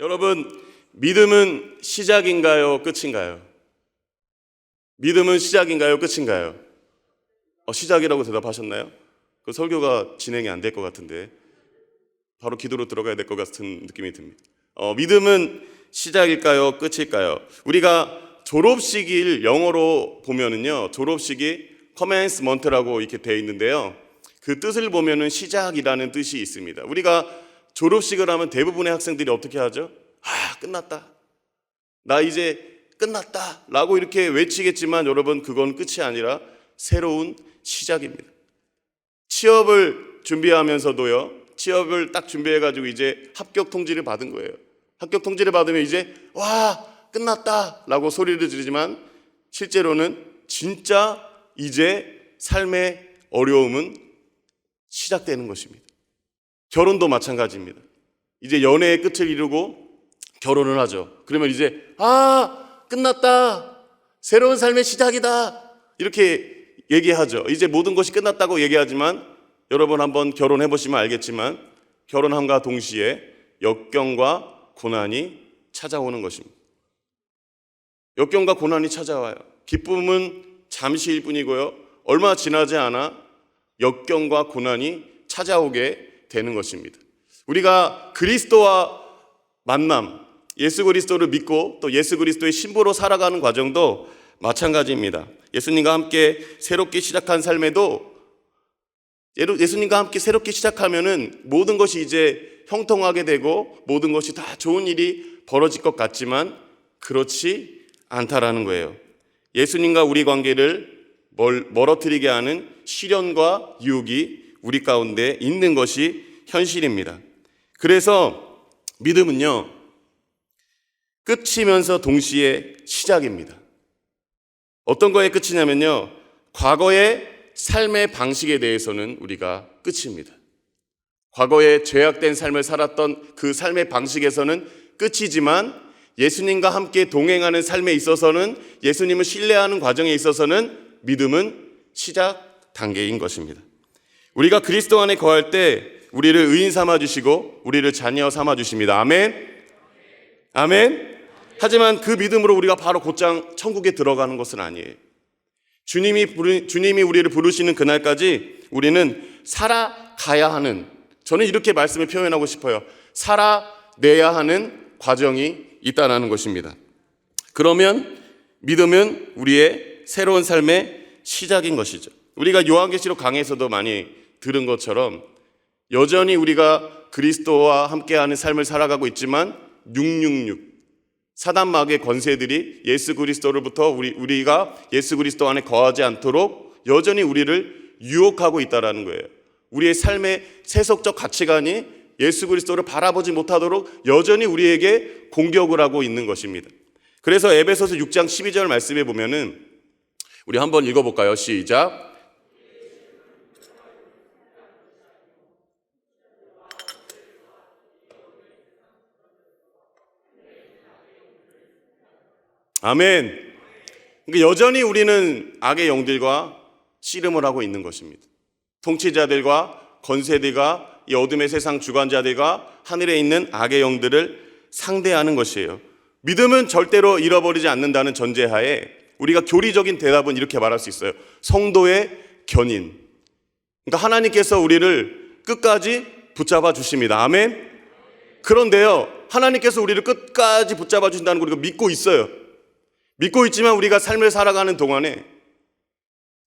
여러분, 믿음은 시작인가요? 끝인가요? 믿음은 시작인가요? 끝인가요? 시작이라고 대답하셨나요? 그 설교가 진행이 안 될 것 같은데 바로 기도로 들어가야 될 것 같은 느낌이 듭니다. 믿음은 시작일까요? 끝일까요? 우리가 졸업식을 영어로 보면은요, 졸업식이 commencement라고 이렇게 되어 있는데요, 그 뜻을 보면은 시작이라는 뜻이 있습니다. 우리가 졸업식을 하면 대부분의 학생들이 어떻게 하죠? 끝났다. 나 이제 끝났다. 라고 이렇게 외치겠지만 여러분, 그건 끝이 아니라 새로운 시작입니다. 취업을 준비하면서도요, 취업을 딱 준비해가지고 이제 합격 통지를 받은 거예요. 합격 통지를 받으면 이제 끝났다 라고 소리를 지르지만 실제로는 진짜 이제 삶의 어려움은 시작되는 것입니다. 결혼도 마찬가지입니다. 이제 연애의 끝을 이루고 결혼을 하죠. 그러면 이제 끝났다, 새로운 삶의 시작이다, 이렇게 얘기하죠. 이제 모든 것이 끝났다고 얘기하지만 여러분 한번 결혼해 보시면 알겠지만 결혼함과 동시에 역경과 고난이 찾아오는 것입니다. 역경과 고난이 찾아와요. 기쁨은 잠시일 뿐이고요, 얼마 지나지 않아 역경과 고난이 찾아오게 되는 것입니다. 우리가 그리스도와 만남, 예수 그리스도를 믿고 또 예수 그리스도의 신부로 살아가는 과정도 마찬가지입니다. 예수님과 함께 새롭게 시작한 삶에도 예수님과 함께 새롭게 시작하면은 모든 것이 이제 형통하게 되고 모든 것이 다 좋은 일이 벌어질 것 같지만 그렇지 않다라는 거예요. 예수님과 우리 관계를 멀어뜨리게 하는 시련과 유혹이 우리 가운데 있는 것이 현실입니다. 그래서 믿음은요, 끝이면서 동시에 시작입니다. 어떤 거에 끝이냐면요, 과거의 삶의 방식에 대해서는 우리가 끝입니다. 과거에 죄악된 삶을 살았던 그 삶의 방식에서는 끝이지만 예수님과 함께 동행하는 삶에 있어서는, 예수님을 신뢰하는 과정에 있어서는 믿음은 시작 단계인 것입니다. 우리가 그리스도 안에 거할 때 우리를 의인 삼아주시고 우리를 자녀 삼아주십니다. 아멘. 아멘. 하지만 그 믿음으로 우리가 바로 곧장 천국에 들어가는 것은 아니에요. 주님이 우리를 부르시는 그날까지 우리는 살아가야 하는, 저는 이렇게 말씀을 표현하고 싶어요. 살아내야 하는 과정이 있다는 것입니다. 그러면 믿음은 우리의 새로운 삶의 시작인 것이죠. 우리가 요한계시록 강에서도 많이 들은 것처럼 여전히 우리가 그리스도와 함께하는 삶을 살아가고 있지만 666 사단 마귀의 권세들이 예수 그리스도로부터 우리가 예수 그리스도 안에 거하지 않도록 여전히 우리를 유혹하고 있다는 거예요. 우리의 삶의 세속적 가치관이 예수 그리스도를 바라보지 못하도록 여전히 우리에게 공격을 하고 있는 것입니다. 그래서 에베소서 6장 12절 말씀에 보면은 우리 한번 읽어볼까요? 시작. 아멘. 그러니까 여전히 우리는 악의 영들과 씨름을 하고 있는 것입니다. 통치자들과 권세들과 이 어둠의 세상 주관자들과 하늘에 있는 악의 영들을 상대하는 것이에요. 믿음은 절대로 잃어버리지 않는다는 전제하에 우리가 교리적인 대답은 이렇게 말할 수 있어요. 성도의 견인. 그러니까 하나님께서 우리를 끝까지 붙잡아 주십니다. 아멘. 그런데요, 하나님께서 우리를 끝까지 붙잡아 주신다는 걸 우리가 믿고 있어요. 믿고 있지만 우리가 삶을 살아가는 동안에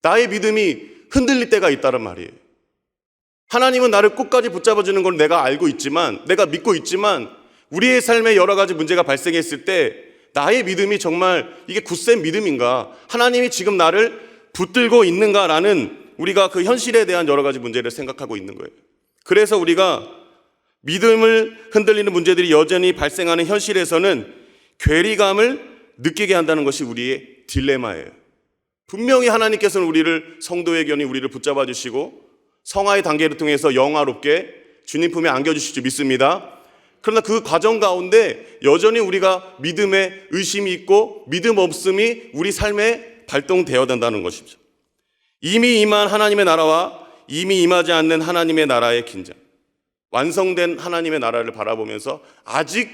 나의 믿음이 흔들릴 때가 있다는 말이에요. 하나님은 나를 끝까지 붙잡아주는 걸 내가 알고 있지만, 내가 믿고 있지만 우리의 삶에 여러 가지 문제가 발생했을 때 나의 믿음이 정말 이게 굳센 믿음인가, 하나님이 지금 나를 붙들고 있는가라는 우리가 그 현실에 대한 여러 가지 문제를 생각하고 있는 거예요. 그래서 우리가 믿음을 흔들리는 문제들이 여전히 발생하는 현실에서는 괴리감을 느끼게 한다는 것이 우리의 딜레마예요. 분명히 하나님께서는 우리를, 성도의 견이 우리를 붙잡아 주시고 성화의 단계를 통해서 영화롭게 주님 품에 안겨주실 줄 믿습니다. 그러나 그 과정 가운데 여전히 우리가 믿음에 의심이 있고 믿음 없음이 우리 삶에 발동되어야 된다는 것이죠. 이미 임한 하나님의 나라와 이미 임하지 않는 하나님의 나라의 긴장, 완성된 하나님의 나라를 바라보면서 아직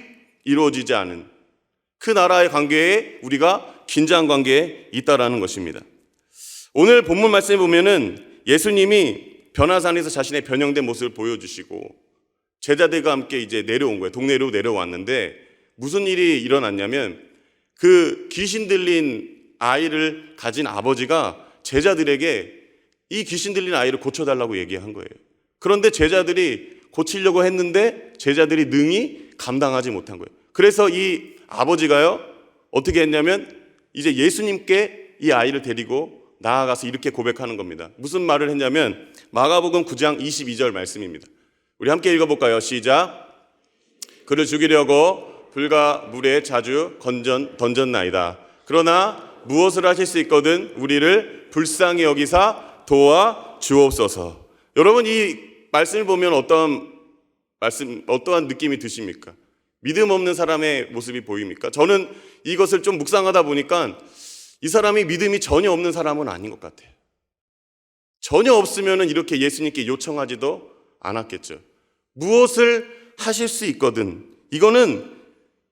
이루어지지 않은 그 나라의 관계에 우리가 긴장 관계에 있다라는 것입니다. 오늘 본문 말씀에 보면은 예수님이 변화산에서 자신의 변형된 모습을 보여주시고 제자들과 함께 이제 내려온 거예요. 동네로 내려왔는데 무슨 일이 일어났냐면 그 귀신 들린 아이를 가진 아버지가 제자들에게 이 귀신 들린 아이를 고쳐달라고 얘기한 거예요. 그런데 제자들이 고치려고 했는데 제자들이 능히 감당하지 못한 거예요. 그래서 이 아버지가요 어떻게 했냐면 이제 예수님께 이 아이를 데리고 나아가서 이렇게 고백하는 겁니다. 무슨 말을 했냐면 마가복음 9장 22절 말씀입니다. 우리 함께 읽어볼까요? 시작. 그를 죽이려고 불과 물에 자주 던졌나이다. 그러나 무엇을 하실 수 있거든 우리를 불쌍히 여기사 도와 주옵소서. 여러분 이 말씀을 보면 어떠한 느낌이 드십니까? 믿음 없는 사람의 모습이 보입니까? 저는 이것을 좀 묵상하다 보니까 이 사람이 믿음이 전혀 없는 사람은 아닌 것 같아요. 전혀 없으면 이렇게 예수님께 요청하지도 않았겠죠. 무엇을 하실 수 있거든. 이거는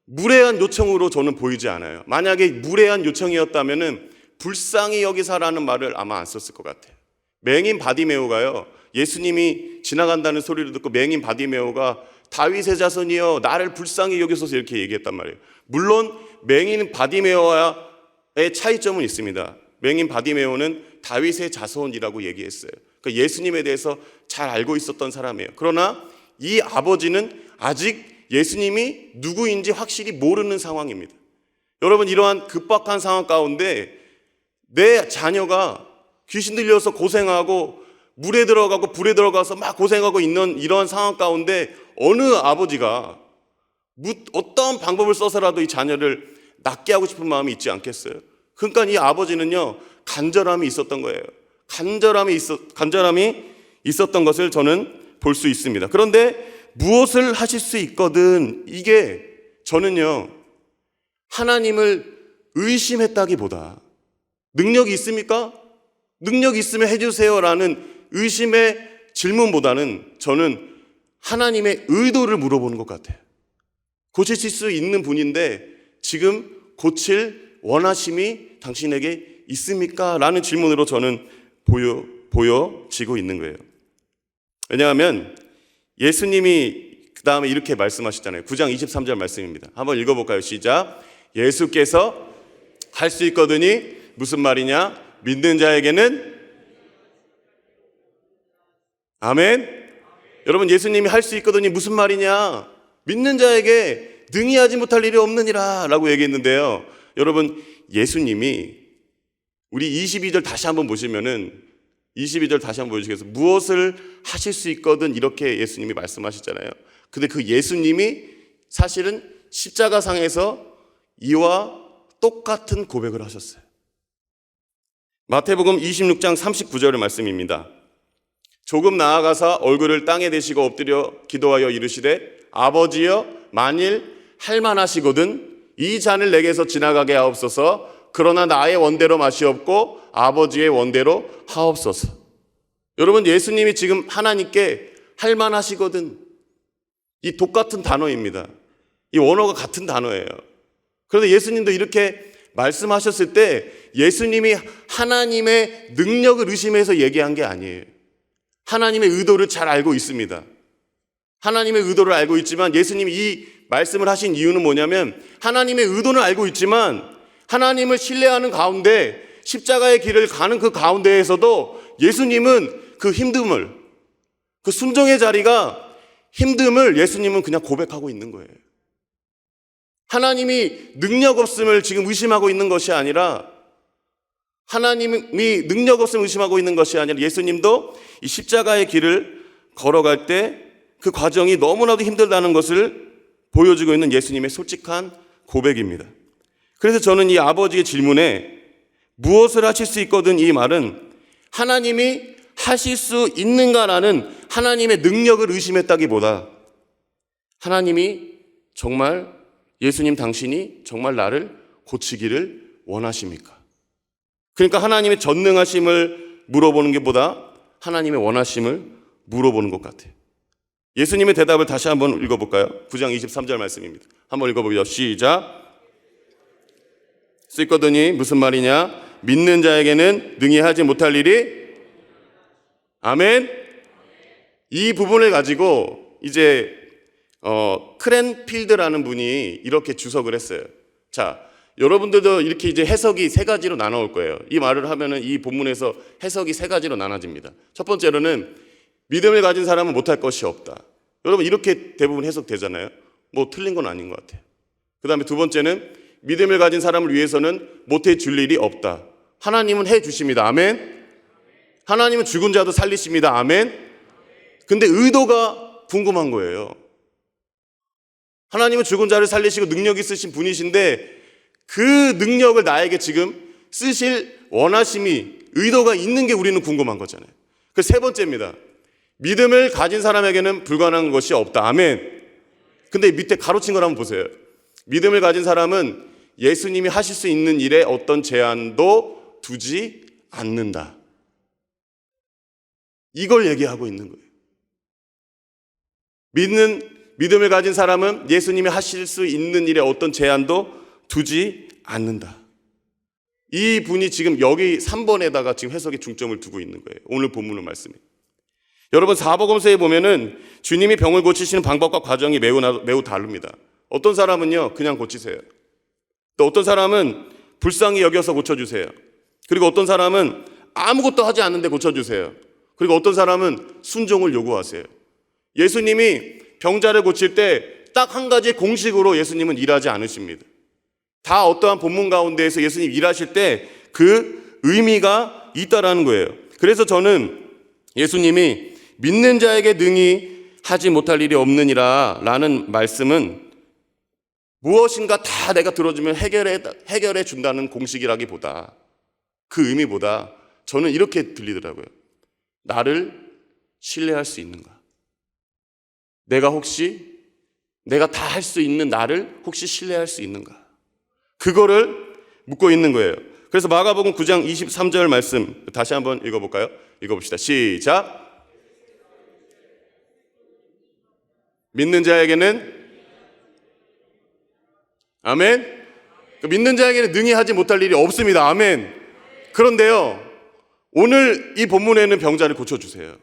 무례한 요청으로 저는 보이지 않아요. 만약에 무례한 요청이었다면 불쌍히 여기사라는 말을 아마 안 썼을 것 같아요. 맹인 바디메오가요. 예수님이 지나간다는 소리를 듣고 맹인 바디메오가 다윗의 자손이여 나를 불쌍히 여기소서 이렇게 얘기했단 말이에요. 물론 맹인 바디메오와의 차이점은 있습니다. 맹인 바디메오는 다윗의 자손이라고 얘기했어요. 그러니까 예수님에 대해서 잘 알고 있었던 사람이에요. 그러나 이 아버지는 아직 예수님이 누구인지 확실히 모르는 상황입니다. 여러분 이러한 급박한 상황 가운데 내 자녀가 귀신 들려서 고생하고 물에 들어가고 불에 들어가서 막 고생하고 있는 이런 상황 가운데 어느 아버지가 어떤 방법을 써서라도 이 자녀를 낫게 하고 싶은 마음이 있지 않겠어요? 그러니까 이 아버지는요 간절함이 있었던 거예요. 간절함이 있었던 것을 저는 볼 수 있습니다. 그런데 무엇을 하실 수 있거든 이게 저는요 하나님을 의심했다기보다 능력이 있습니까? 능력이 있으면 해주세요라는 의심의 질문보다는 저는 하나님의 의도를 물어보는 것 같아요. 고치실 수 있는 분인데 지금 고칠 원하심이 당신에게 있습니까? 라는 질문으로 저는 보여지고 있는 거예요. 왜냐하면 예수님이 그 다음에 이렇게 말씀하시잖아요. 9장 23절 말씀입니다. 한번 읽어볼까요? 시작. 예수께서 할 수 있거든이 무슨 말이냐? 믿는 자에게는 아멘. 여러분 예수님이 할 수 있거든이 무슨 말이냐? 믿는 자에게 능히 하지 못할 일이 없느니라 라고 얘기했는데요. 여러분 예수님이 우리 22절 다시 한번 보시면은 22절 다시 한번 보여주시겠어요? 무엇을 하실 수 있거든 이렇게 예수님이 말씀하시잖아요. 근데 그 예수님이 사실은 십자가상에서 이와 똑같은 고백을 하셨어요. 마태복음 26장 39절의 말씀입니다. 조금 나아가사 얼굴을 땅에 대시고 엎드려 기도하여 이르시되 아버지여 만일 할만하시거든 이 잔을 내게서 지나가게 하옵소서. 그러나 나의 원대로 마시옵고 아버지의 원대로 하옵소서. 여러분 예수님이 지금 하나님께 할만하시거든 이 똑같은 단어입니다. 이 원어가 같은 단어예요. 그런데 예수님도 이렇게 말씀하셨을 때 예수님이 하나님의 능력을 의심해서 얘기한 게 아니에요. 하나님의 의도를 잘 알고 있습니다. 하나님의 의도를 알고 있지만 예수님이 이 말씀을 하신 이유는 뭐냐면 하나님의 의도는 알고 있지만 하나님을 신뢰하는 가운데 십자가의 길을 가는 그 가운데에서도 예수님은 그 힘듦을, 그 순종의 자리가 힘듦을 예수님은 그냥 고백하고 있는 거예요. 하나님이 능력 없음을 지금 의심하고 있는 것이 아니라 하나님이 능력 없음을 의심하고 있는 것이 아니라 예수님도 이 십자가의 길을 걸어갈 때 그 과정이 너무나도 힘들다는 것을 보여주고 있는 예수님의 솔직한 고백입니다. 그래서 저는 이 아버지의 질문에 무엇을 하실 수 있거든 이 말은 하나님이 하실 수 있는가라는 하나님의 능력을 의심했다기보다 하나님이 정말 예수님 당신이 정말 나를 고치기를 원하십니까? 그러니까 하나님의 전능하심을 물어보는 것보다 하나님의 원하심을 물어보는 것 같아요. 예수님의 대답을 다시 한번 읽어볼까요? 9장 23절 말씀입니다. 한번 읽어보죠. 시작. 쓰거더니 무슨 말이냐? 믿는 자에게는 능히 하지 못할 일이. 아멘. 이 부분을 가지고 이제 크랜필드라는 분이 이렇게 주석을 했어요. 자, 여러분들도 이렇게 이제 해석이 세 가지로 나눠올 거예요. 이 말을 하면은 이 본문에서 해석이 세 가지로 나눠집니다. 첫 번째로는 믿음을 가진 사람은 못할 것이 없다. 여러분 이렇게 대부분 해석되잖아요. 뭐 틀린 건 아닌 것 같아요. 그 다음에 두 번째는 믿음을 가진 사람을 위해서는 못해 줄 일이 없다. 하나님은 해 주십니다. 아멘. 하나님은 죽은 자도 살리십니다. 아멘. 근데 의도가 궁금한 거예요. 하나님은 죽은 자를 살리시고 능력 있으신 분이신데 그 능력을 나에게 지금 쓰실 원하심이, 의도가 있는 게 우리는 궁금한 거잖아요. 그 세 번째입니다. 믿음을 가진 사람에게는 불가능한 것이 없다. 아멘. 근데 밑에 가로친 걸 한번 보세요. 믿음을 가진 사람은 예수님이 하실 수 있는 일에 어떤 제한도 두지 않는다. 이걸 얘기하고 있는 거예요. 믿음을 가진 사람은 예수님이 하실 수 있는 일에 어떤 제한도 두지 않는다. 이 분이 지금 여기 3번에다가 지금 해석의 중점을 두고 있는 거예요. 오늘 본문의 말씀이. 여러분 사복음서에 보면은 주님이 병을 고치시는 방법과 과정이 매우 다릅니다. 어떤 사람은요 그냥 고치세요. 또 어떤 사람은 불쌍히 여겨서 고쳐주세요. 그리고 어떤 사람은 아무것도 하지 않는데 고쳐주세요. 그리고 어떤 사람은 순종을 요구하세요. 예수님이 병자를 고칠 때 딱 한 가지 공식으로 예수님은 일하지 않으십니다. 다 어떠한 본문 가운데에서 예수님 일하실 때 그 의미가 있다라는 거예요. 그래서 저는 예수님이 믿는 자에게 능히 하지 못할 일이 없느니라 라는 말씀은 무엇인가 다 내가 들어주면 해결해 준다는 공식이라기보다 그 의미보다 저는 이렇게 들리더라고요. 나를 신뢰할 수 있는가? 내가 다 할 수 있는 나를 혹시 신뢰할 수 있는가? 그거를 묻고 있는 거예요. 그래서 마가복음 9장 23절 말씀 다시 한번 읽어볼까요? 읽어봅시다. 시작. 믿는 자에게는 아멘. 믿는 자에게는 능히 하지 못할 일이 없습니다. 아멘. 그런데요, 오늘 이 본문에는 병자를 고쳐주세요.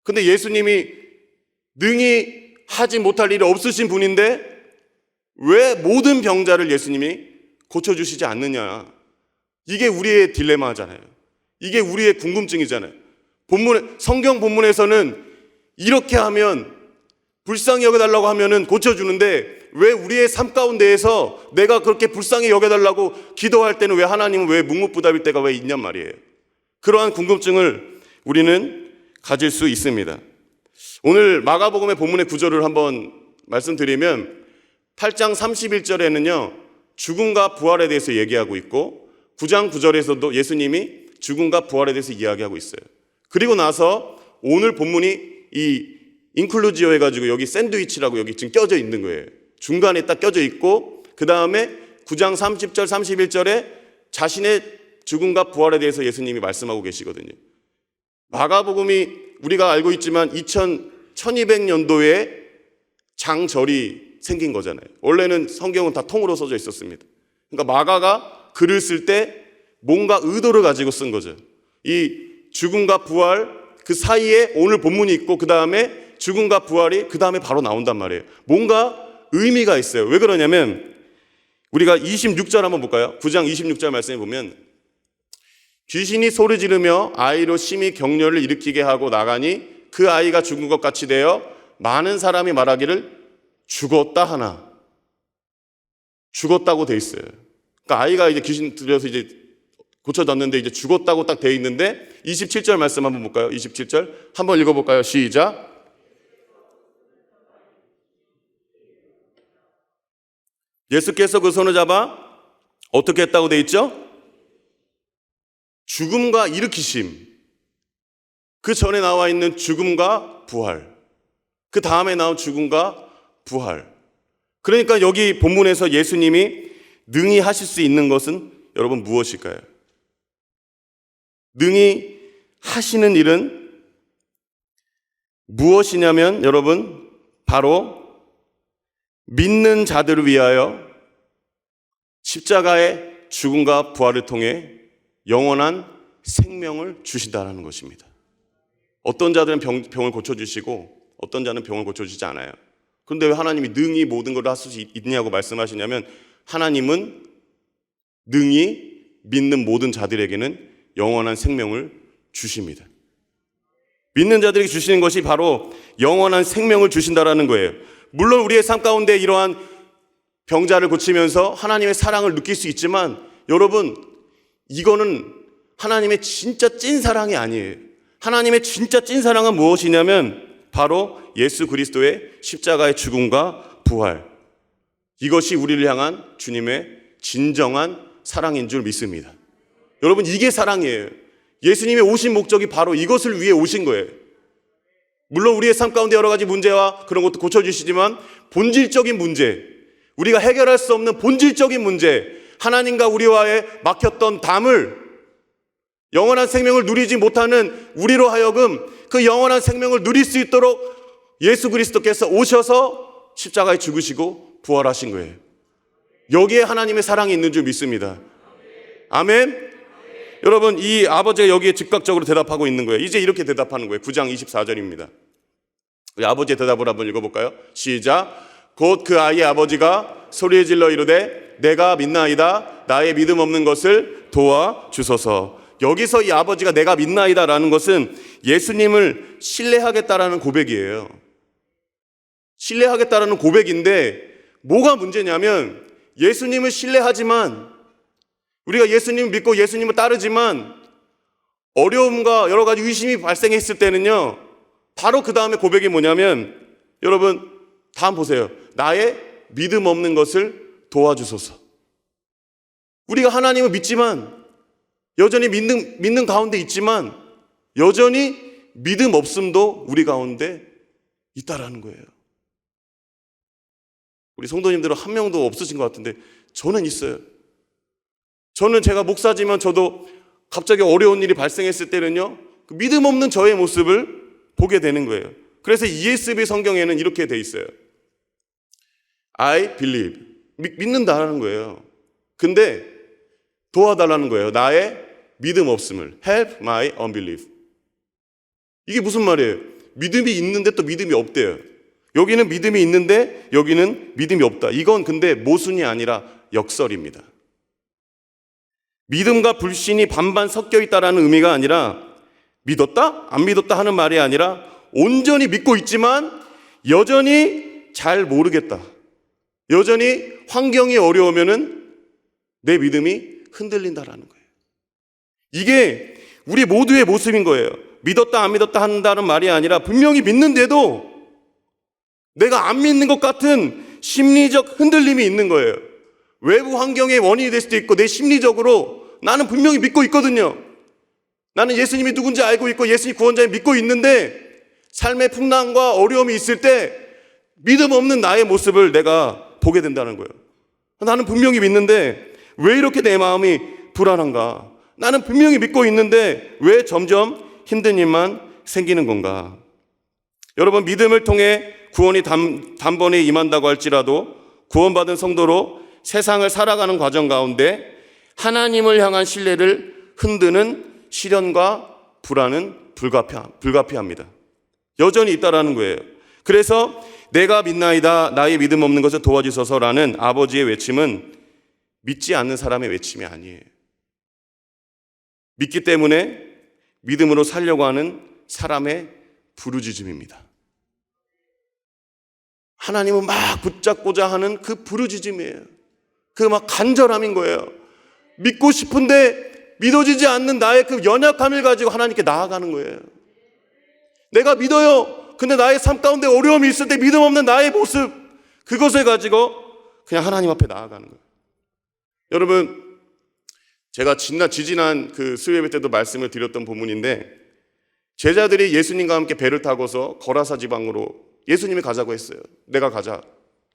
근데 예수님이 능히 하지 못할 일이 없으신 분인데 왜 모든 병자를 예수님이 고쳐주시지 않느냐? 이게 우리의 딜레마잖아요. 이게 우리의 궁금증이잖아요. 성경 본문에서는 이렇게 하면 불쌍히 여겨달라고 하면은 고쳐주는데 왜 우리의 삶 가운데에서 내가 그렇게 불쌍히 여겨달라고 기도할 때는 왜 하나님은 왜 묵묵부답일 때가 왜 있냔 말이에요. 그러한 궁금증을 우리는 가질 수 있습니다. 오늘 마가복음의 본문의 구절을 한번 말씀드리면 8장 31절에는요 죽음과 부활에 대해서 얘기하고 있고 9장 9절에서도 예수님이 죽음과 부활에 대해서 이야기하고 있어요. 그리고 나서 오늘 본문이 이 인클루지오 해가지고 여기 샌드위치라고 여기 지금 껴져 있는 거예요. 중간에 딱 껴져 있고 그 다음에 9장 30절 31절에 자신의 죽음과 부활에 대해서 예수님이 말씀하고 계시거든요. 마가복음이 우리가 알고 있지만 1200년도에 장절이 생긴 거잖아요. 원래는 성경은 다 통으로 써져 있었습니다. 그러니까 마가가 글을 쓸 때 뭔가 의도를 가지고 쓴 거죠. 이 죽음과 부활 그 사이에 오늘 본문이 있고 그 다음에 죽음과 부활이 그 다음에 바로 나온단 말이에요. 뭔가 의미가 있어요. 왜 그러냐면 우리가 26절 한번 볼까요? 9장 26절 말씀에 보면 귀신이 소리 지르며 아이로 심히 격려를 일으키게 하고 나가니 그 아이가 죽은 것 같이 되어 많은 사람이 말하기를 죽었다 하나. 죽었다고 돼 있어요. 그러니까 아이가 이제 귀신 들여서 이제 고쳐졌는데 이제 죽었다고 딱 돼 있는데 27절 말씀 한번 볼까요? 27절 한번 읽어볼까요? 시작. 예수께서 그 손을 잡아 어떻게 했다고 돼 있죠? 죽음과 일으키심, 그 전에 나와 있는 죽음과 부활, 그 다음에 나온 죽음과 부활. 그러니까 여기 본문에서 예수님이 능히 하실 수 있는 것은 여러분 무엇일까요? 능히 하시는 일은 무엇이냐면 여러분, 바로 믿는 자들을 위하여 십자가의 죽음과 부활을 통해 영원한 생명을 주신다는 것입니다. 어떤 자들은 병을 고쳐주시고 어떤 자는 병을 고쳐주지 않아요. 그런데 왜 하나님이 능히 모든 걸 할 수 있냐고 말씀하시냐면, 하나님은 능히 믿는 모든 자들에게는 영원한 생명을 주십니다. 믿는 자들에게 주시는 것이 바로 영원한 생명을 주신다라는 거예요. 물론 우리의 삶 가운데 이러한 병자를 고치면서 하나님의 사랑을 느낄 수 있지만, 여러분, 이거는 하나님의 진짜 찐 사랑이 아니에요. 하나님의 진짜 찐 사랑은 무엇이냐면 바로 예수 그리스도의 십자가의 죽음과 부활, 이것이 우리를 향한 주님의 진정한 사랑인 줄 믿습니다. 여러분, 이게 사랑이에요. 예수님의 오신 목적이 바로 이것을 위해 오신 거예요. 물론 우리의 삶 가운데 여러 가지 문제와 그런 것도 고쳐주시지만, 본질적인 문제, 우리가 해결할 수 없는 본질적인 문제, 하나님과 우리와의 막혔던 담을, 영원한 생명을 누리지 못하는 우리로 하여금 그 영원한 생명을 누릴 수 있도록 예수 그리스도께서 오셔서 십자가에 죽으시고 부활하신 거예요. 여기에 하나님의 사랑이 있는 줄 믿습니다. 아멘. 여러분, 이 아버지가 여기에 즉각적으로 대답하고 있는 거예요. 이제 이렇게 대답하는 거예요. 9장 24절입니다. 우리 아버지의 대답을 한번 읽어볼까요? 시작. 곧 그 아이의 아버지가 소리에 질러 이르되 내가 믿나이다. 나의 믿음 없는 것을 도와주소서. 여기서 이 아버지가 내가 믿나이다라는 것은 예수님을 신뢰하겠다라는 고백이에요. 신뢰하겠다라는 고백인데, 뭐가 문제냐면 예수님을 신뢰하지만, 우리가 예수님을 믿고 예수님을 따르지만 어려움과 여러 가지 의심이 발생했을 때는요, 바로 그 다음에 고백이 뭐냐면, 여러분 다음 보세요. 나의 믿음 없는 것을 도와주소서. 우리가 하나님을 믿지만, 여전히 믿는 가운데 있지만, 여전히 믿음 없음도 우리 가운데 있다라는 거예요. 우리 성도님들은 한 명도 없으신 것 같은데 저는 있어요. 저는 제가 목사지만 저도 갑자기 어려운 일이 발생했을 때는요, 그 믿음 없는 저의 모습을 보게 되는 거예요. 그래서 ESV 성경에는 이렇게 돼 있어요. I believe. 믿는다라는 거예요. 근데 도와달라는 거예요. 나의 믿음 없음을. Help my unbelief. 이게 무슨 말이에요? 믿음이 있는데 또 믿음이 없대요. 여기는 믿음이 있는데 여기는 믿음이 없다. 이건 근데 모순이 아니라 역설입니다. 믿음과 불신이 반반 섞여 있다라는 의미가 아니라, 믿었다? 안 믿었다 하는 말이 아니라, 온전히 믿고 있지만 여전히 잘 모르겠다. 여전히 환경이 어려우면은 내 믿음이 흔들린다라는 거예요. 이게 우리 모두의 모습인 거예요. 믿었다 안 믿었다 한다는 말이 아니라, 분명히 믿는데도 내가 안 믿는 것 같은 심리적 흔들림이 있는 거예요. 외부 환경의 원인이 될 수도 있고, 내 심리적으로 나는 분명히 믿고 있거든요. 나는 예수님이 누군지 알고 있고 예수님 구원자를 믿고 있는데, 삶의 풍랑과 어려움이 있을 때 믿음 없는 나의 모습을 내가 보게 된다는 거예요. 나는 분명히 믿는데 왜 이렇게 내 마음이 불안한가? 나는 분명히 믿고 있는데 왜 점점 힘든 일만 생기는 건가? 여러분, 믿음을 통해 구원이 단번에 임한다고 할지라도, 구원받은 성도로 세상을 살아가는 과정 가운데 하나님을 향한 신뢰를 흔드는 시련과 불안은 불가피합니다. 여전히 있다라는 거예요. 그래서 내가 믿나이다. 나의 믿음 없는 것을 도와주소서라는 아버지의 외침은 믿지 않는 사람의 외침이 아니에요. 믿기 때문에 믿음으로 살려고 하는 사람의 부르짖음입니다. 하나님을 막 붙잡고자 하는 그 부르짖음이에요. 그 막 간절함인 거예요. 믿고 싶은데 믿어지지 않는 나의 그 연약함을 가지고 하나님께 나아가는 거예요. 내가 믿어요. 근데 나의 삶 가운데 어려움이 있을 때 믿음 없는 나의 모습, 그것을 가지고 그냥 하나님 앞에 나아가는 거예요. 여러분, 제가 지지난 그 수요예배 때도 말씀을 드렸던 부분인데, 제자들이 예수님과 함께 배를 타고서 거라사 지방으로 예수님이 가자고 했어요. 내가 가자.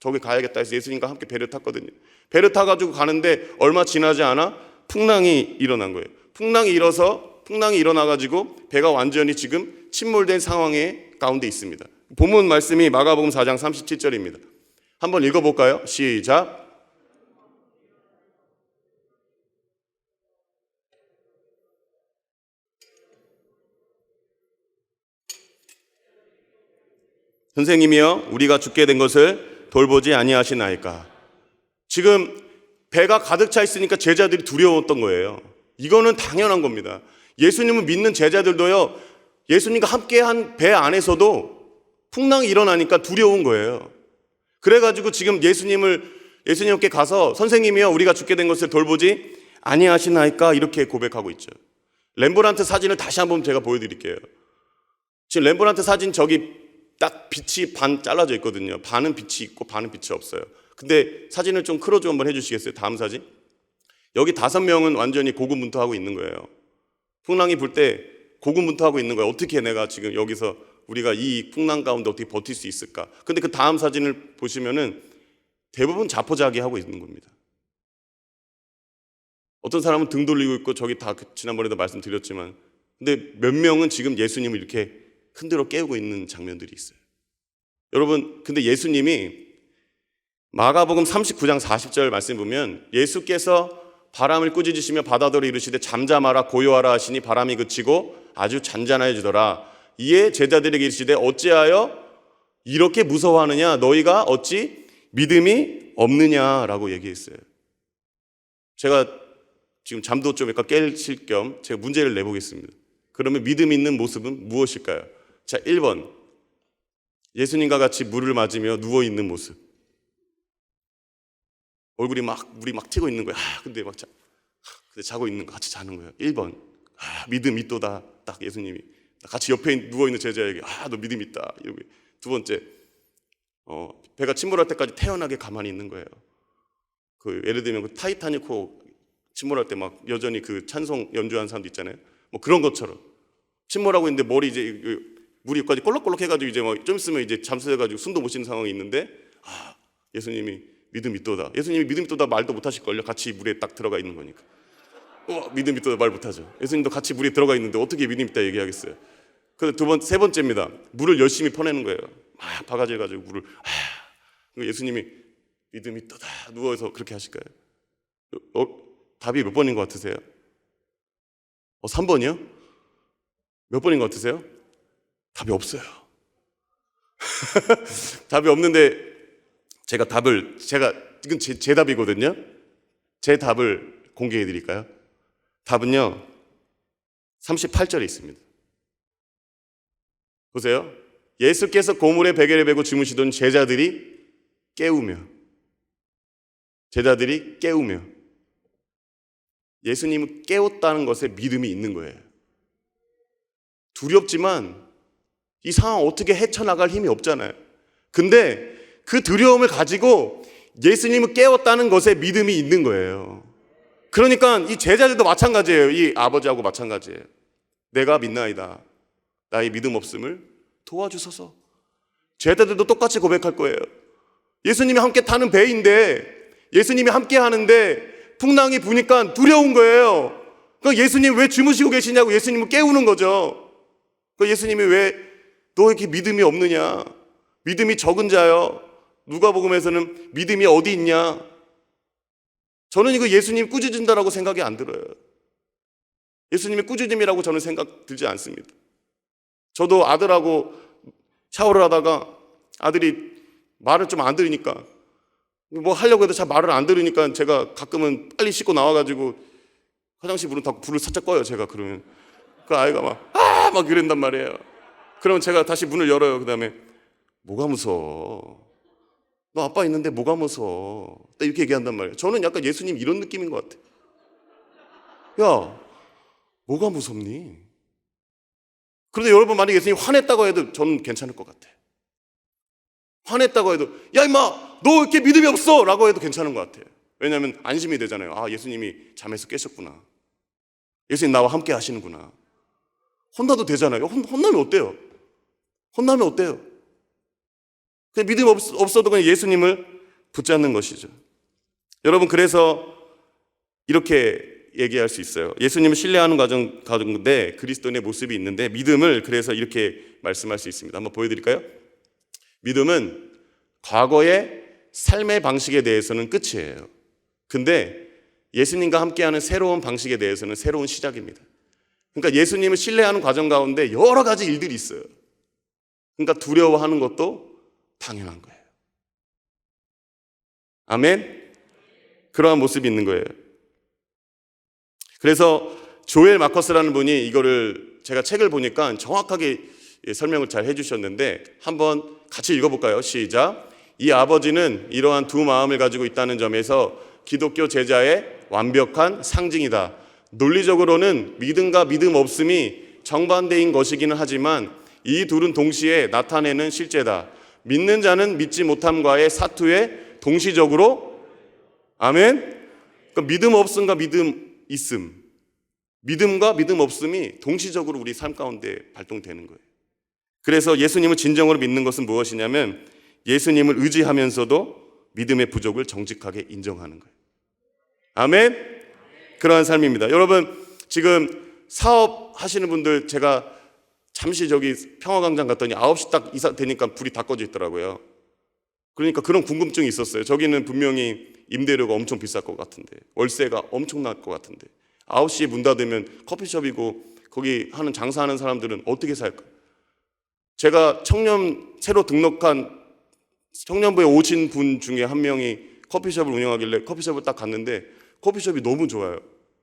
저기 가야겠다 해서 예수님과 함께 배를 탔거든요. 배를 타가지고 가는데 얼마 지나지 않아 풍랑이 일어난 거예요. 풍랑이 일어서 풍랑이 일어나가지고 배가 완전히 지금 침몰된 상황의 가운데 있습니다. 본문 말씀이 마가복음 4장 37절입니다. 한번 읽어볼까요? 시작. 선생님이여, 우리가 죽게 된 것을 돌보지 아니하시나이까. 지금 배가 가득 차 있으니까 제자들이 두려웠던 거예요. 이거는 당연한 겁니다. 예수님을 믿는 제자들도요, 예수님과 함께한 배 안에서도 풍랑이 일어나니까 두려운 거예요. 그래가지고 지금 예수님께 가서 선생님이여, 우리가 죽게 된 것을 돌보지 아니하시나이까, 이렇게 고백하고 있죠. 렘브란트 사진을 다시 한번 제가 보여드릴게요. 지금 렘브란트 사진 저기 딱 빛이 반 잘라져 있거든요. 반은 빛이 있고 반은 빛이 없어요. 근데 사진을 좀 크로즈 한번 해주시겠어요? 다음 사진. 여기 5명은 완전히 고군분투하고 있는 거예요. 풍랑이 불 때 고군분투하고 있는 거예요. 어떻게 내가 지금 여기서 우리가 이 풍랑 가운데 어떻게 버틸 수 있을까? 근데 그 다음 사진을 보시면은 대부분 자포자기하고 있는 겁니다. 어떤 사람은 등 돌리고 있고, 저기 다 지난번에도 말씀드렸지만, 근데 몇 명은 지금 예수님을 이렇게 흔들어 깨우고 있는 장면들이 있어요. 여러분, 근데 예수님이 마가복음 39장 40절 말씀 보면 예수께서 바람을 꾸짖으시며 바다더러 이르시되 잠잠하라 고요하라 하시니 바람이 그치고 아주 잔잔해지더라. 이에 제자들에게 이르시되 어찌하여 이렇게 무서워하느냐, 너희가 어찌 믿음이 없느냐라고 얘기했어요. 제가 지금 잠도 좀 약간 깨실 겸 제가 문제를 내보겠습니다. 그러면 믿음 있는 모습은 무엇일까요? 자, 1번. 예수님과 같이 물을 맞으며 누워있는 모습. 얼굴이 물이 막 튀고 있는 거야. 근데 자고 있는 거, 같이 자는 거예요. 1번. 믿음 있도다. 딱 예수님이. 같이 옆에 누워있는 제자에게, 너 믿음 있다. 이러고. 2번째. 배가 침몰할 때까지 태연하게 가만히 있는 거예요. 예를 들면 그 타이타닉호 침몰할 때 막 여전히 그 찬송 연주하는 사람도 있잖아요. 뭐 그런 것처럼. 침몰하고 있는데 머리 이제 물이 여기까지 꼴록꼴록 해가지고 이제 좀 있으면 이제 잠수해가지고 숨도 못 쉬는 상황이 있는데, 예수님이 믿음 있도다. 예수님이 믿음 있도다 말도 못 하실걸요. 같이 물에 딱 들어가 있는 거니까. 믿음 있도다 말 못 하죠. 예수님도 같이 물에 들어가 있는데 어떻게 믿음 있다 얘기하겠어요. 그래서 세 번째입니다. 물을 열심히 퍼내는 거예요. 막 바가지 가지고 물을. 예수님이 믿음 있도다 누워서 그렇게 하실까요? 답이 몇 번인 것 같으세요? 3번이요? 몇 번인 것 같으세요? 답이 없어요. 답이 없는데 이건 제 답이거든요. 제 답을 공개해 드릴까요? 답은요, 38절에 있습니다. 보세요. 예수께서 고물에 베개를 베고 주무시던 제자들이 깨우며 예수님은 깨웠다는 것에 믿음이 있는 거예요. 두렵지만 이 상황 어떻게 헤쳐나갈 힘이 없잖아요. 근데 그 두려움을 가지고 예수님을 깨웠다는 것에 믿음이 있는 거예요. 그러니까 이 제자들도 마찬가지예요. 이 아버지하고 마찬가지예요. 내가 믿나이다. 나의 믿음 없음을 도와주소서. 제자들도 똑같이 고백할 거예요. 예수님이 함께 타는 배인데, 예수님이 함께 하는데 풍랑이 부니까 두려운 거예요. 그러니까 예수님 왜 주무시고 계시냐고 예수님을 깨우는 거죠. 그러니까 예수님이 왜 너 이렇게 믿음이 없느냐, 믿음이 적은 자여, 누가복음에서는 믿음이 어디 있냐. 저는 이거 예수님 꾸짖은다라고 생각이 안 들어요. 예수님의 꾸짖음이라고 저는 생각 들지 않습니다. 저도 아들하고 샤워를 하다가 아들이 말을 좀 안 들으니까, 뭐 하려고 해도 잘 말을 안 들으니까 제가 가끔은 빨리 씻고 나와가지고 화장실 문을 닫고 불을 살짝 꺼요. 제가 그러면 그 아이가 막 이런단 말이에요. 그러면 제가 다시 문을 열어요. 그 다음에 뭐가 무서워? 너 아빠 있는데 뭐가 무서워? 이렇게 얘기한단 말이에요. 저는 약간 예수님 이런 느낌인 것 같아. 야, 뭐가 무섭니? 그런데 여러분, 만약에 예수님 화냈다고 해도 저는 괜찮을 것 같아. 화냈다고 해도 야 임마 너 이렇게 믿음이 없어 라고 해도 괜찮은 것 같아요. 왜냐하면 안심이 되잖아요. 예수님이 잠에서 깨셨구나. 예수님 나와 함께 하시는구나. 혼나도 되잖아요. 혼나면 어때요? 그냥 믿음 없어도 그냥 예수님을 붙잡는 것이죠. 여러분, 그래서 이렇게 얘기할 수 있어요. 예수님을 신뢰하는 가운데 그리스도인의 모습이 있는데, 믿음을 그래서 이렇게 말씀할 수 있습니다. 한번 보여드릴까요? 믿음은 과거의 삶의 방식에 대해서는 끝이에요. 근데 예수님과 함께하는 새로운 방식에 대해서는 새로운 시작입니다. 그러니까 예수님을 신뢰하는 과정 가운데 여러 가지 일들이 있어요. 그러니까 두려워하는 것도 당연한 거예요. 아멘? 그러한 모습이 있는 거예요. 그래서 조엘 마커스라는 분이 이거를, 제가 책을 보니까 정확하게 설명을 잘 해주셨는데, 한번 같이 읽어볼까요? 시작. 이 아버지는 이러한 두 마음을 가지고 있다는 점에서 기독교 제자의 완벽한 상징이다. 논리적으로는 믿음과 믿음 없음이 정반대인 것이기는 하지만 이 둘은 동시에 나타내는 실제다. 믿는 자는 믿지 못함과의 사투에 동시적으로, 아멘? 그러니까 믿음 없음과 믿음 있음, 믿음과 믿음 없음이 동시적으로 우리 삶 가운데 발동되는 거예요. 그래서 예수님을 진정으로 믿는 것은 무엇이냐면 예수님을 의지하면서도 믿음의 부족을 정직하게 인정하는 거예요. 아멘? 그러한 삶입니다. 여러분, 지금 사업하시는 분들, 제가 잠시 저기 평화광장 갔더니 9시 딱 이사 되니까 불이 다 꺼져 있더라고요. 그러니까 그런 궁금증이 있었어요. 저기는 분명히 임대료가 엄청 비쌀 것 같은데, 월세가 엄청날 것 같은데, 9시에 문 닫으면 커피숍이고 거기 하는 장사하는 사람들은 어떻게 살까? 제가 새로 등록한 청년부에 오신 분 중에 한 명이 커피숍을 운영하길래 커피숍을 딱 갔는데 커피숍이 너무 좋아요.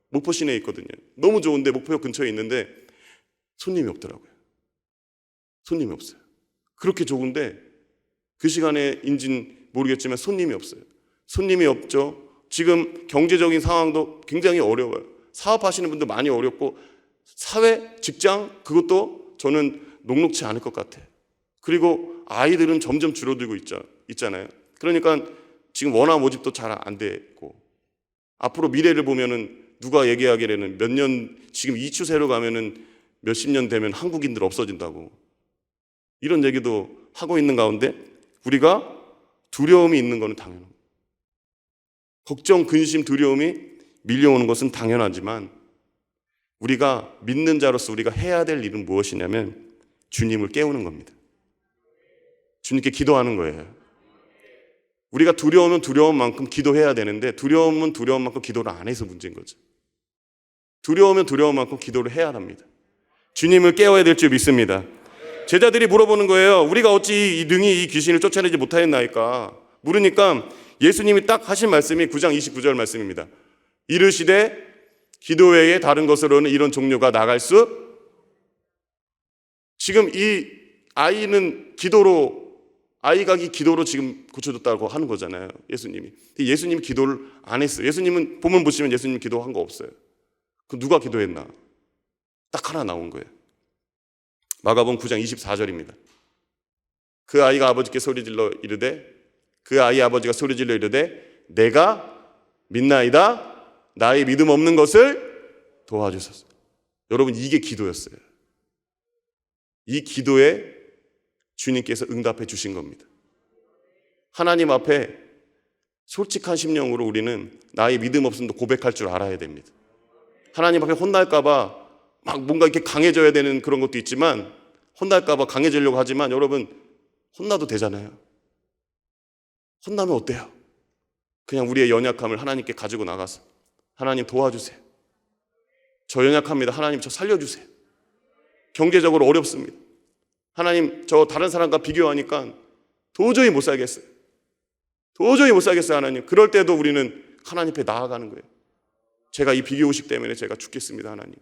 목포 시내에 있거든요. 너무 좋은데 목포역 근처에 있는데 손님이 없더라고요. 손님이 없어요. 그렇게 좋은데 그 시간에인지는 모르겠지만 손님이 없어요. 손님이 없죠. 지금 경제적인 상황도 굉장히 어려워요. 사업하시는 분도 많이 어렵고 사회, 직장, 그것도 저는 녹록치 않을 것 같아요. 그리고 아이들은 점점 줄어들고 있잖아요. 그러니까 지금 원화 모집도 잘 안 되고, 앞으로 미래를 보면은 누가 얘기하기에는 몇 년, 지금 이 추세로 가면은 몇십 년 되면 한국인들 없어진다고, 이런 얘기도 하고 있는 가운데 우리가 두려움이 있는 것은 당연합니다. 걱정, 근심, 두려움이 밀려오는 것은 당연하지만 우리가 믿는 자로서 우리가 해야 될 일은 무엇이냐면 주님을 깨우는 겁니다. 주님께 기도하는 거예요. 우리가 두려우면 두려운 만큼 기도해야 되는데 두려움은 두려운 만큼 기도를 안 해서 문제인 거죠. 두려우면 두려운 만큼 기도를 해야 합니다. 주님을 깨워야 될 줄 믿습니다. 제자들이 물어보는 거예요. 우리가 어찌 능히 이 귀신을 쫓아내지 못하였나이까? 물으니까 예수님이 딱 하신 말씀이 9장 29절 말씀입니다. 이르시되 기도 외에 다른 것으로는 이런 종류가 나갈 수, 지금 이 아이는 아이가 기도로 지금 고쳐졌다고 하는 거잖아요. 예수님이 기도를 안 했어요. 예수님은 본문 보시면 예수님 기도한 거 없어요. 그럼 누가 기도했나? 딱 하나 나온 거예요. 마가복음 9장 24절입니다. 그 아이가 아버지께 소리질러 이르되, 그 아이 아버지가 소리질러 이르되 내가 믿나이다. 나의 믿음 없는 것을 도와주소서. 여러분, 이게 기도였어요. 이 기도에 주님께서 응답해 주신 겁니다. 하나님 앞에 솔직한 심령으로 우리는 나의 믿음 없음도 고백할 줄 알아야 됩니다. 하나님 앞에 혼날까 봐 막 뭔가 이렇게 강해져야 되는 그런 것도 있지만, 혼날까 봐 강해지려고 하지만 여러분, 혼나도 되잖아요. 혼나면 어때요? 그냥 우리의 연약함을 하나님께 가지고 나가서 하나님 도와주세요. 저 연약합니다. 하나님 저 살려주세요. 경제적으로 어렵습니다. 하나님 저 다른 사람과 비교하니까 도저히 못 살겠어요. 도저히 못 살겠어요. 하나님. 그럴 때도 우리는 하나님 앞에 나아가는 거예요. 제가 이 비교의식 때문에 제가 죽겠습니다. 하나님.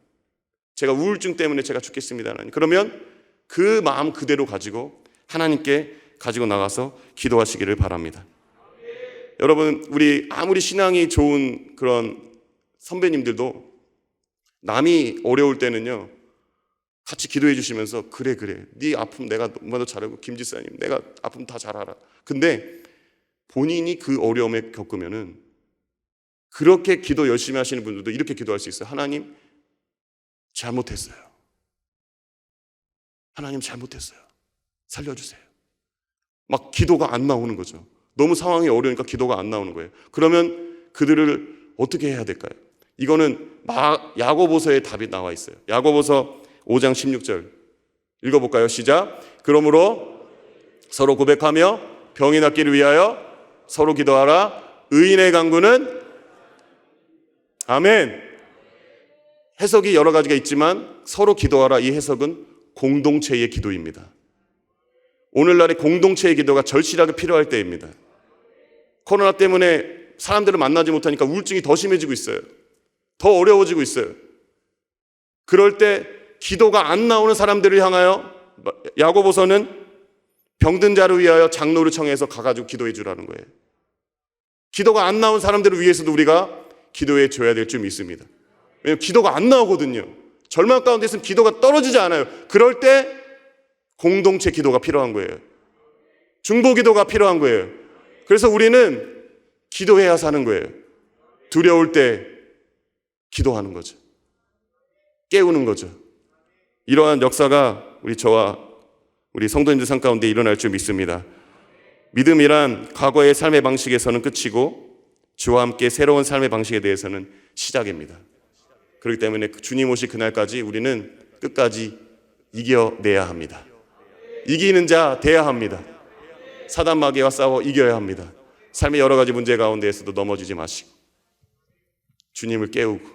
제가 우울증 때문에 제가 죽겠습니다. 하나님. 그러면 그 마음 그대로 가지고 하나님께 가지고 나가서 기도하시기를 바랍니다. 여러분, 우리 아무리 신앙이 좋은 그런 선배님들도 남이 어려울 때는요, 같이 기도해 주시면서 그래 네 아픔 내가 너무나도 잘 알고, 김지사님 내가 아픔 다 잘 알아. 근데 본인이 그 어려움에 겪으면은 그렇게 기도 열심히 하시는 분들도 이렇게 기도할 수 있어요. 하나님 잘못했어요. 하나님 잘못했어요. 살려주세요. 막 기도가 안 나오는 거죠. 너무 상황이 어려우니까 기도가 안 나오는 거예요. 그러면 그들을 어떻게 해야 될까요? 이거는 야고보서에 답이 나와 있어요. 야고보서 5장 16절 읽어볼까요? 시작. 그러므로 서로 고백하며 병이 낫기를 위하여 서로 기도하라. 의인의 간구는 아멘. 해석이 여러 가지가 있지만 서로 기도하라, 이 해석은 공동체의 기도입니다. 오늘날의 공동체의 기도가 절실하게 필요할 때입니다. 코로나 때문에 사람들을 만나지 못하니까 우울증이 더 심해지고 있어요. 더 어려워지고 있어요. 그럴 때 기도가 안 나오는 사람들을 향하여 야고보서는 병든 자를 위하여 장로를 청해서 가가지고 기도해 주라는 거예요. 기도가 안 나온 사람들을 위해서도 우리가 기도해 줘야 될 줄 믿습니다. 왜냐하면 기도가 안 나오거든요. 절망 가운데 있으면 기도가 떨어지지 않아요. 그럴 때 공동체 기도가 필요한 거예요. 중보 기도가 필요한 거예요. 그래서 우리는 기도해야 사는 거예요. 두려울 때 기도하는 거죠. 깨우는 거죠. 이러한 역사가 저와 우리 성도님들 삶 가운데 일어날 줄 믿습니다. 믿음이란 과거의 삶의 방식에서는 끝이고 주와 함께 새로운 삶의 방식에 대해서는 시작입니다. 그렇기 때문에 주님 오실 그날까지 우리는 끝까지 이겨내야 합니다. 이기는 자 돼야 합니다. 사단 마귀와 싸워 이겨야 합니다. 삶의 여러 가지 문제 가운데에서도 넘어지지 마시고 주님을 깨우고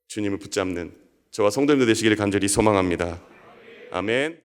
주님을 붙잡는 저와 성도님들 되시기를 간절히 소망합니다. 아멘.